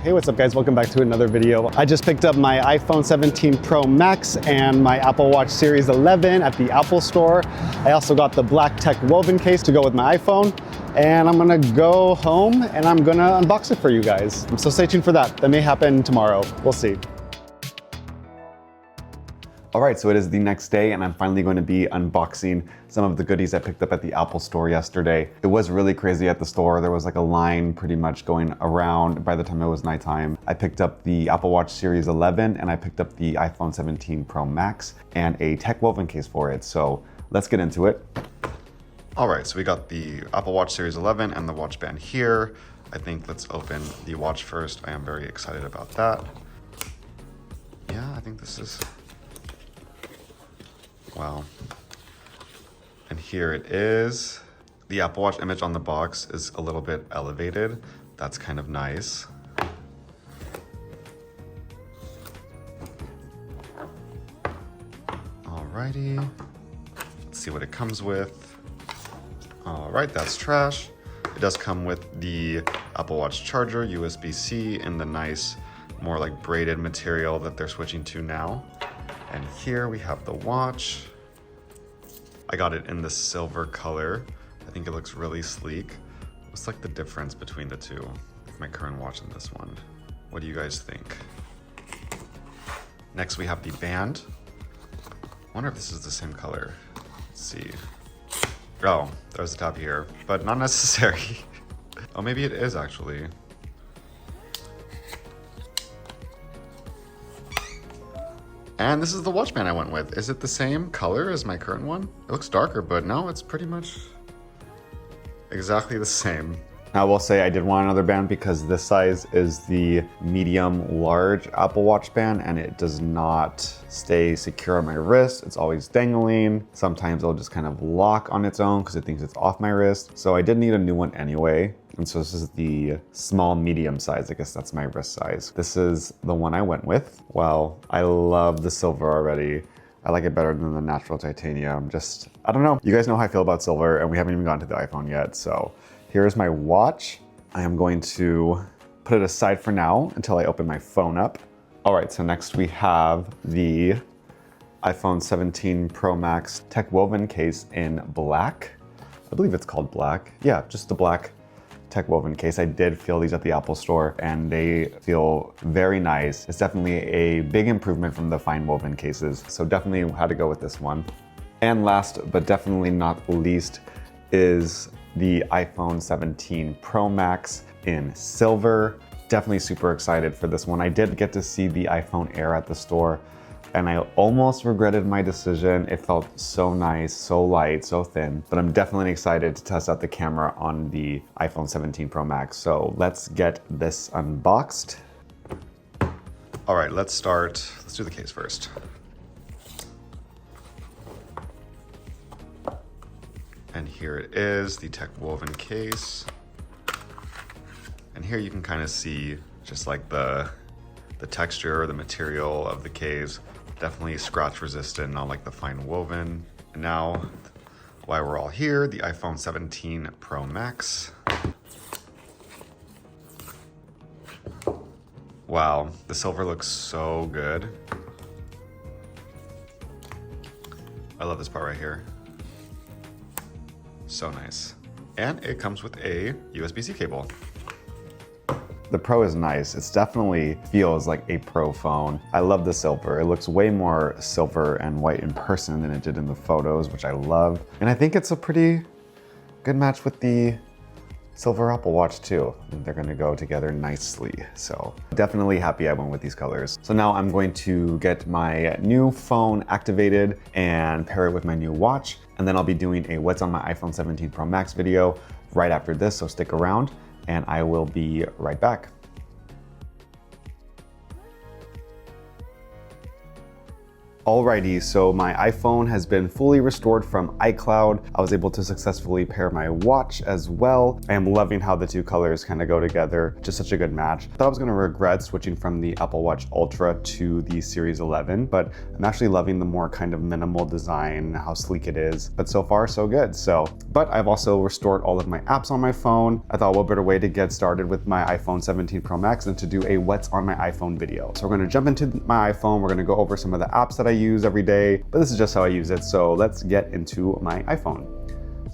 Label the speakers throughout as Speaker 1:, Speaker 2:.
Speaker 1: Hey, what's up guys? Welcome back to another video. I just picked up my iPhone 17 Pro Max and my Apple Watch Series 11 at the Apple Store. I also got the black tech woven case to go with my iPhone. And I'm gonna go home and I'm gonna unbox it for you guys. So stay tuned for that. That may happen tomorrow. We'll see. All right, so it is the next day and I'm finally going to be unboxing some of the goodies I picked up at the Apple Store yesterday. It was really crazy at the store. There was like a line pretty much going around by the time it was nighttime. I picked up the Apple Watch Series 11 and I picked up the iPhone 17 Pro Max and a tech woven case for it. So let's get into it. All right, so we got the Apple Watch Series 11 and the watch band here. I think let's open the watch first. I am very excited about that. Yeah, I think this is, wow. And here it is. The Apple Watch image on the box is a little bit elevated. That's kind of nice. Alrighty. Let's see what it comes with. All right, that's trash. It does come with the Apple Watch charger, USB-C, in the nice, more like braided material that they're switching to now. And here we have the watch. I got it in the silver color. I think it looks really sleek. What's like the difference between the two? My current watch and this one. What do you guys think? Next we have the band. I wonder if this is the same color. Let's see. Oh, there's the tab here, but not necessary. Oh, maybe it is actually. And this is the watch band I went with. Is it the same color as my current one? It looks darker, but no, it's pretty much exactly the same. I will say I did want another band because this size is the medium large Apple Watch band and it does not stay secure on my wrist. It's always dangling. Sometimes it'll just kind of lock on its own because it thinks it's off my wrist. So I did need a new one anyway. And so this is the small medium size. I guess that's my wrist size. This is the one I went with. Wow, I love the silver already. I like it better than the natural titanium. Just, I don't know. You guys know how I feel about silver and we haven't even gotten to the iPhone yet. So here's my watch. I am going to put it aside for now until I open my phone up. All right, so next we have the iPhone 17 Pro Max tech woven case in black. I believe it's called black. Yeah, just the black tech woven case. I did feel these at the Apple Store and they feel very nice. It's definitely a big improvement from the fine woven cases. So definitely had to go with this one. And last but definitely not least is the iPhone 17 Pro Max in silver. Definitely super excited for this one. I did get to see the iPhone Air at the store and I almost regretted my decision. It felt so nice, so light, so thin, but I'm definitely excited to test out the camera on the iPhone 17 Pro Max. So let's get this unboxed. All right, let's do the case first. And here it is, the tech woven case. And here you can kind of see just like the texture, the material of the case. Definitely scratch resistant, not like the fine woven. And now, while we're all here, the iPhone 17 Pro Max. Wow, the silver looks so good. I love this part right here. So nice. And it comes with a USB-C cable. The Pro is nice. It definitely feels like a Pro phone. I love the silver. It looks way more silver and white in person than it did in the photos, which I love. And I think it's a pretty good match with the silver Apple Watch too. I think they're gonna go together nicely. So definitely happy I went with these colors. So now I'm going to get my new phone activated and pair it with my new watch. And then I'll be doing a what's on my iPhone 17 Pro Max video right after this, so stick around and I will be right back. Alrighty, so my iPhone has been fully restored from iCloud. I was able to successfully pair my watch as well. I am loving how the two colors kind of go together. Just such a good match. I thought I was gonna regret switching from the Apple Watch Ultra to the Series 11, but I'm actually loving the more kind of minimal design, how sleek it is. But so far, so good. But I've also restored all of my apps on my phone. I thought what better way to get started with my iPhone 17 Pro Max than to do a what's on my iPhone video. So we're gonna jump into my iPhone. We're gonna go over some of the apps that I use every day, but this is just how I use it. So let's get into my iPhone.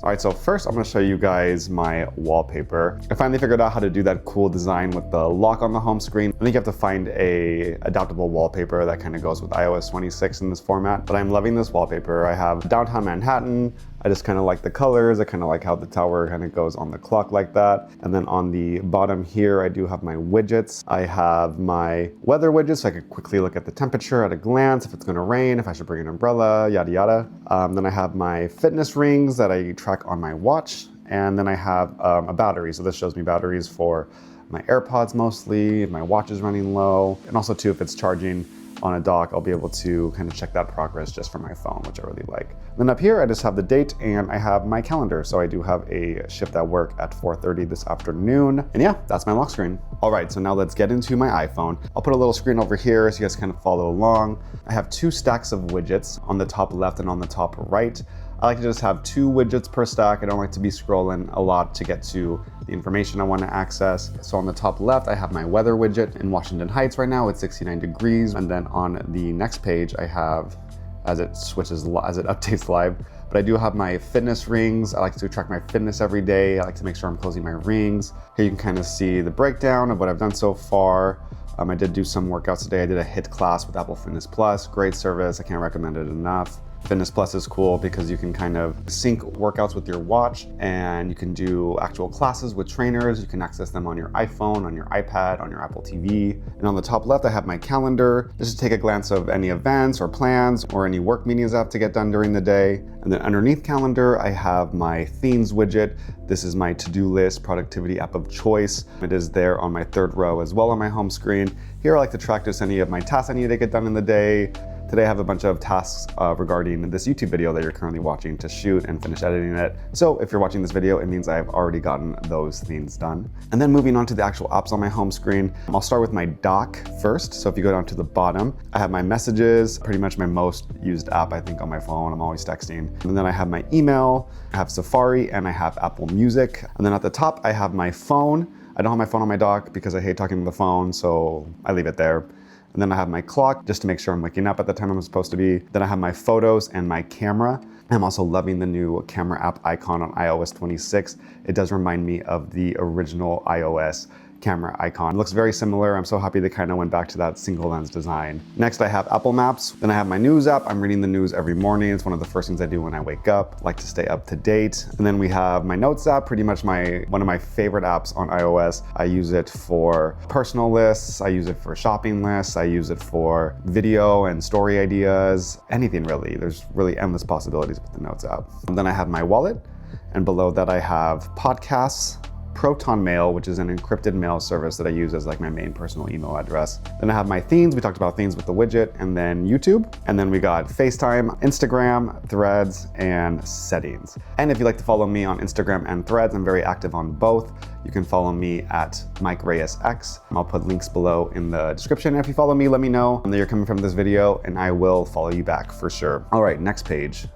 Speaker 1: All right, so first I'm gonna show you guys my wallpaper. I finally figured out how to do that cool design with the lock on the home screen. I think you have to find a adaptable wallpaper that kind of goes with iOS 26 in this format, but I'm loving this wallpaper. I have downtown Manhattan. I just kind of like the colors. I kind of like how the tower kind of goes on the clock like that. And then on the bottom here, I do have my widgets. I have my weather widgets, so I could quickly look at the temperature at a glance, if it's gonna rain, if I should bring an umbrella, yada yada. Then I have my fitness rings that I track on my watch. And then I have a battery. So this shows me batteries for my AirPods mostly, if my watch is running low. And also too, if it's charging on a dock, I'll be able to kind of check that progress just from my phone, which I really like. Then up here, I just have the date and I have my calendar. So I do have a shift at work at 4:30 this afternoon. And yeah, that's my lock screen. All right, so now let's get into my iPhone. I'll put a little screen over here so you guys kind of follow along. I have two stacks of widgets on the top left and on the top right. I like to just have two widgets per stack. I don't like to be scrolling a lot to get to the information I want to access. So on the top left, I have my weather widget. In Washington Heights right now, it's 69 degrees. And then on the next page, I have, as it updates live, but I do have my fitness rings. I like to track my fitness every day. I like to make sure I'm closing my rings. Here you can kind of see the breakdown of what I've done so far. I did do some workouts today. I did a HIIT class with Apple Fitness Plus. Great service. I can't recommend it enough. Fitness Plus is cool because you can kind of sync workouts with your watch and you can do actual classes with trainers. You can access them on your iPhone, on your iPad, on your Apple TV. And on the top left, I have my calendar. Just to take a glance of any events or plans or any work meetings I have to get done during the day. And then underneath calendar, I have my themes widget. This is my to-do list productivity app of choice. It is there on my third row as well on my home screen. Here I like to track just any of my tasks I need to get done in the day. Today I have a bunch of tasks regarding this YouTube video that you're currently watching to shoot and finish editing it. So if you're watching this video, it means I've already gotten those things done. And then moving on to the actual apps on my home screen, I'll start with my dock first. So if you go down to the bottom, I have my messages, pretty much my most used app I think on my phone. I'm always texting. And then I have my email, I have Safari, and I have Apple Music. And then at the top, I have my phone. I don't have my phone on my dock because I hate talking on the phone, so I leave it there. And then I have my clock just to make sure I'm waking up at the time I'm supposed to be. Then I have my photos and my camera. I'm also loving the new camera app icon on iOS 26. It does remind me of the original iOS camera icon. It looks very similar. I'm so happy they kind of went back to that single lens design. Next, I have Apple Maps. Then I have my news app. I'm reading the news every morning. It's one of the first things I do when I wake up. I like to stay up to date. And then we have my notes app, pretty much one of my favorite apps on iOS. I use it for personal lists. I use it for shopping lists. I use it for video and story ideas, anything really. There's really endless possibilities with the notes app. And then I have my wallet. And below that, I have podcasts, Proton Mail, which is an encrypted mail service that I use as like my main personal email address. Then I have my themes. We talked about themes with the widget, and then YouTube. And then we got FaceTime, Instagram, Threads, and settings. And if you'd like to follow me on Instagram and Threads, I'm very active on both. You can follow me at MikeReyesX. I'll put links below in the description. And if you follow me, let me know that you're coming from this video and I will follow you back for sure. All right, next page.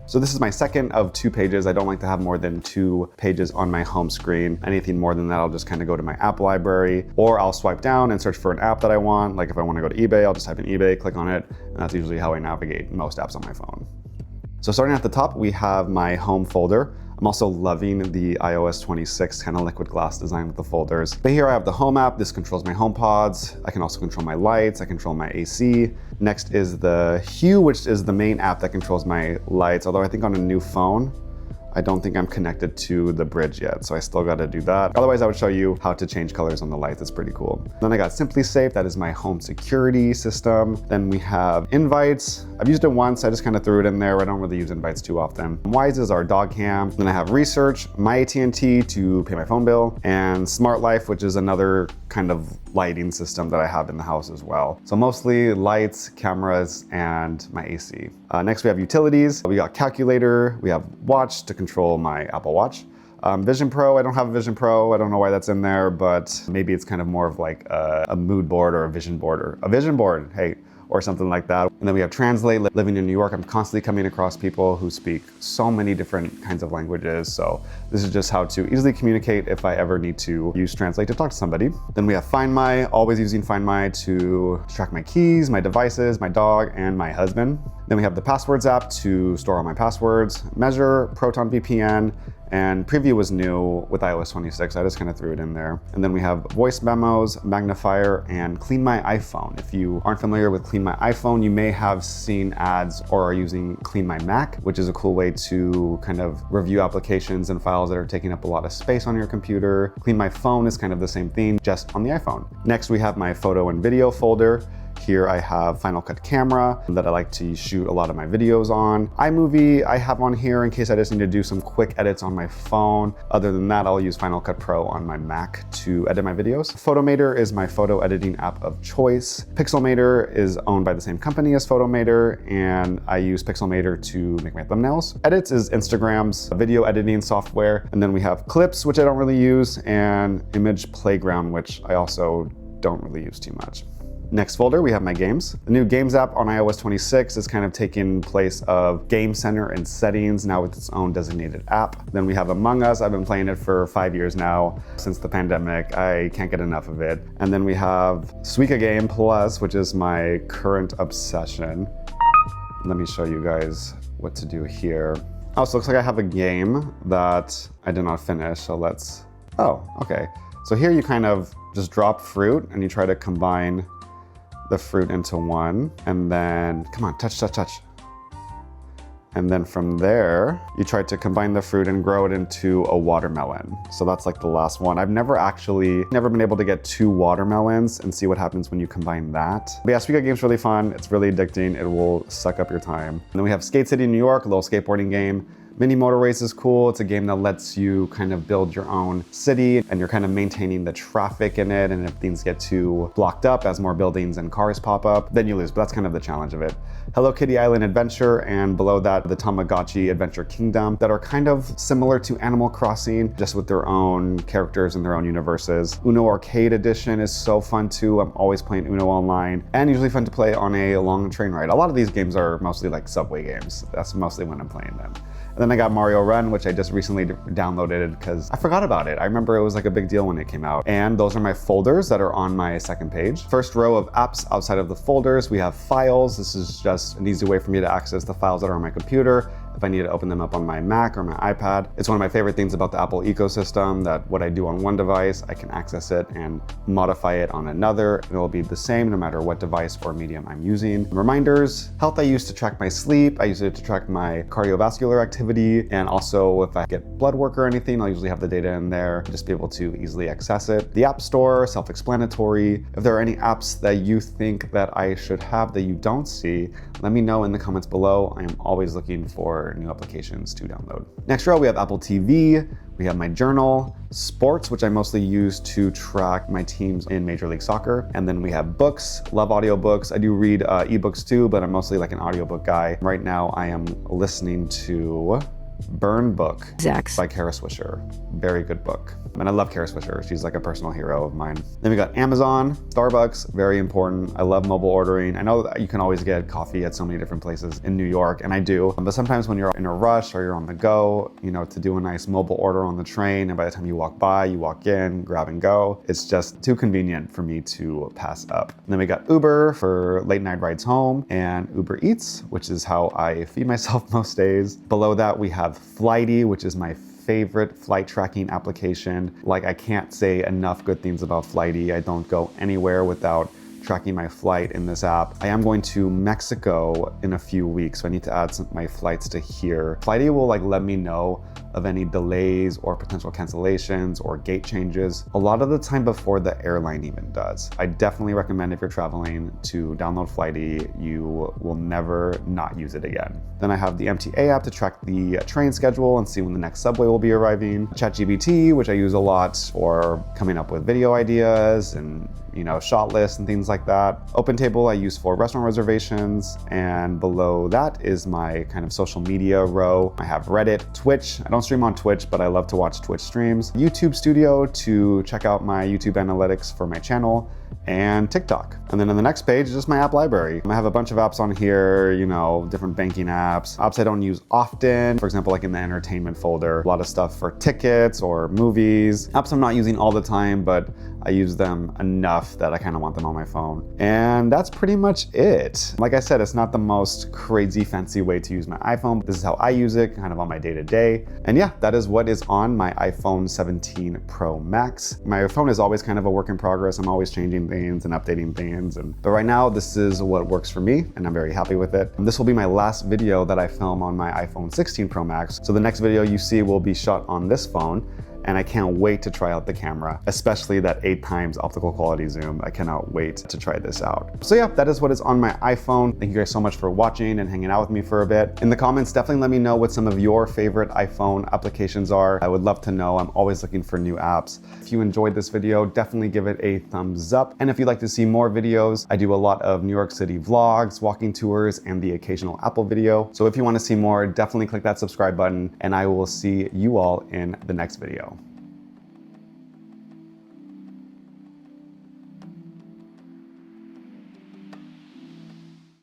Speaker 1: So this is my second of 2 pages. I don't like to have more than 2 pages on my home screen. Anything more than that, I'll just kind of go to my app library, or I'll swipe down and search for an app that I want. Like if I want to go to eBay, I'll just type in eBay, click on it, and that's usually how I navigate most apps on my phone. So starting at the top, we have my home folder. I'm also loving the iOS 26 kind of liquid glass design with the folders. But here I have the home app. This controls my HomePods. I can also control my lights. I control my AC. Next is the Hue, which is the main app that controls my lights. Although I think on a new phone, I don't think I'm connected to the bridge yet, so I still gotta do that. Otherwise, I would show you how to change colors on the lights. It's pretty cool. Then I got Simply Safe, that is my home security system. Then we have Invites. I've used it once, I just kind of threw it in there. I don't really use Invites too often. Wise is our dog cam. Then I have Research, my AT&T to pay my phone bill, and Smart Life, which is another kind of lighting system that I have in the house as well. So mostly lights, cameras, and my AC. Next we have utilities. We got calculator, we have watch to control my Apple Watch. Vision Pro, I don't have a Vision Pro. I don't know why that's in there, but maybe it's kind of more of like a mood board or a vision board or a vision board, hey, or something like that. And then we have Translate. Living in New York, I'm constantly coming across people who speak so many different kinds of languages. So this is just how to easily communicate if I ever need to use Translate to talk to somebody. Then we have Find My, always using Find My to track my keys, my devices, my dog, and my husband. Then we have the Passwords app to store all my passwords, Measure, Proton VPN, and Preview was new with iOS 26. I just kind of threw it in there. And then we have Voice Memos, Magnifier, and Clean My iPhone. If you aren't familiar with Clean My iPhone, you may have seen ads or are using Clean My Mac, which is a cool way to kind of review applications and files that are taking up a lot of space on your computer. Clean My Phone is kind of the same thing, just on the iPhone. Next, we have my photo and video folder. Here I have Final Cut Camera that I like to shoot a lot of my videos on. iMovie I have on here in case I just need to do some quick edits on my phone. Other than that, I'll use Final Cut Pro on my Mac to edit my videos. Photomator is my photo editing app of choice. Pixelmator is owned by the same company as Photomator, and I use Pixelmator to make my thumbnails. Edits is Instagram's video editing software. And then we have Clips, which I don't really use, and Image Playground, which I also don't really use too much. Next folder, we have my games. The new Games app on iOS 26 is kind of taking place of Game Center and Settings, now with its own designated app. Then we have Among Us. I've been playing it for 5 years now, since the pandemic. I can't get enough of it. And then we have Suika Game Plus, which is my current obsession. Let me show you guys what to do here. Oh, so it looks like I have a game that I did not finish, so let's, oh, okay. So here you kind of just drop fruit and you try to combine the fruit into one, and then, come on, touch, touch, touch. And then from there, you try to combine the fruit and grow it into a watermelon. So that's like the last one. I've never been able to get 2 watermelons and see what happens when you combine that. But yeah, Suika Game's really fun. It's really addicting. It will suck up your time. And then we have Skate City New York, a little skateboarding game. Mini Motor Race is cool. It's a game that lets you kind of build your own city and you're kind of maintaining the traffic in it. And if things get too blocked up as more buildings and cars pop up, then you lose. But that's kind of the challenge of it. Hello Kitty Island Adventure, and below that, the Tamagotchi Adventure Kingdom, that are kind of similar to Animal Crossing, just with their own characters and their own universes. Uno Arcade Edition is so fun too. I'm always playing Uno online, and usually fun to play on a long train ride. A lot of these games are mostly like subway games. That's mostly when I'm playing them. And then I got Mario Run, which I just recently downloaded because I forgot about it. I remember it was like a big deal when it came out. And those are my folders that are on my second page. First row of apps outside of the folders, we have files. This is just an easy way for me to access the files that are on my computer if I need to open them up on my Mac or my iPad. It's one of my favorite things about the Apple ecosystem, that what I do on one device, I can access it and modify it on another, and it will be the same no matter what device or medium I'm using. Reminders, health I use to track my sleep. I use it to track my cardiovascular activity, and also if I get blood work or anything, I'll usually have the data in there, just be able to easily access it. The App Store, self-explanatory. If there are any apps that you think that I should have that you don't see, let me know in the comments below. I am always looking for new applications to download. Next row, we have Apple TV, we have my journal, sports, which I mostly use to track my teams in Major League Soccer. And then we have books, love audiobooks. I do read ebooks too, but I'm mostly like an audiobook guy. Right now I am listening to Burn Book by Kara Swisher. Very good book. And I love Kara Swisher. She's like a personal hero of mine. Then we got Amazon, Starbucks, very important. I love mobile ordering. I know that you can always get coffee at so many different places in New York, and I do. But sometimes when you're in a rush or you're on the go, you know, to do a nice mobile order on the train, and by the time you walk by, you walk in, grab and go. It's just too convenient for me to pass up. And then we got Uber for late night rides home, and Uber Eats, which is how I feed myself most days. Below that, we have Flighty, which is my favorite flight tracking application. Like, I can't say enough good things about Flighty. I don't go anywhere without tracking my flight in this app. I am going to Mexico in a few weeks, so I need to add my flights to here. Flighty will like let me know of any delays or potential cancellations or gate changes a lot of the time before the airline even does. I definitely recommend if you're traveling to download Flighty. You will never not use it again. Then I have the MTA app to track the train schedule and see when the next subway will be arriving. ChatGPT, which I use a lot for coming up with video ideas and shot lists and things like that. OpenTable I use for restaurant reservations, and below that is my kind of social media row. I have Reddit, Twitch. I don't stream on Twitch, but I love to watch Twitch streams. YouTube Studio to check out my YouTube analytics for my channel, and TikTok. And then on the next page is just my app library. I have a bunch of apps on here, different banking apps I don't use often. For example, like in the entertainment folder, a lot of stuff for tickets or movies. Apps I'm not using all the time, but I use them enough that I kind of want them on my phone. And that's pretty much it. Like I said, it's not the most crazy fancy way to use my iPhone. This is how I use it, kind of on my day-to-day. And yeah, that is what is on my iPhone 17 Pro Max. My phone is always kind of a work in progress. I'm always changing things and updating things. But right now, this is what works for me, and I'm very happy with it. And this will be my last video that I film on my iPhone 16 Pro Max. So the next video you see will be shot on this phone. And I can't wait to try out the camera, especially that 8x optical quality zoom. I cannot wait to try this out. So yeah, that is what is on my iPhone. Thank you guys so much for watching and hanging out with me for a bit. In the comments, definitely let me know what some of your favorite iPhone applications are. I would love to know. I'm always looking for new apps. If you enjoyed this video, definitely give it a thumbs up. And if you'd like to see more videos, I do a lot of New York City vlogs, walking tours, and the occasional Apple video. So if you want to see more, definitely click that subscribe button, and I will see you all in the next video.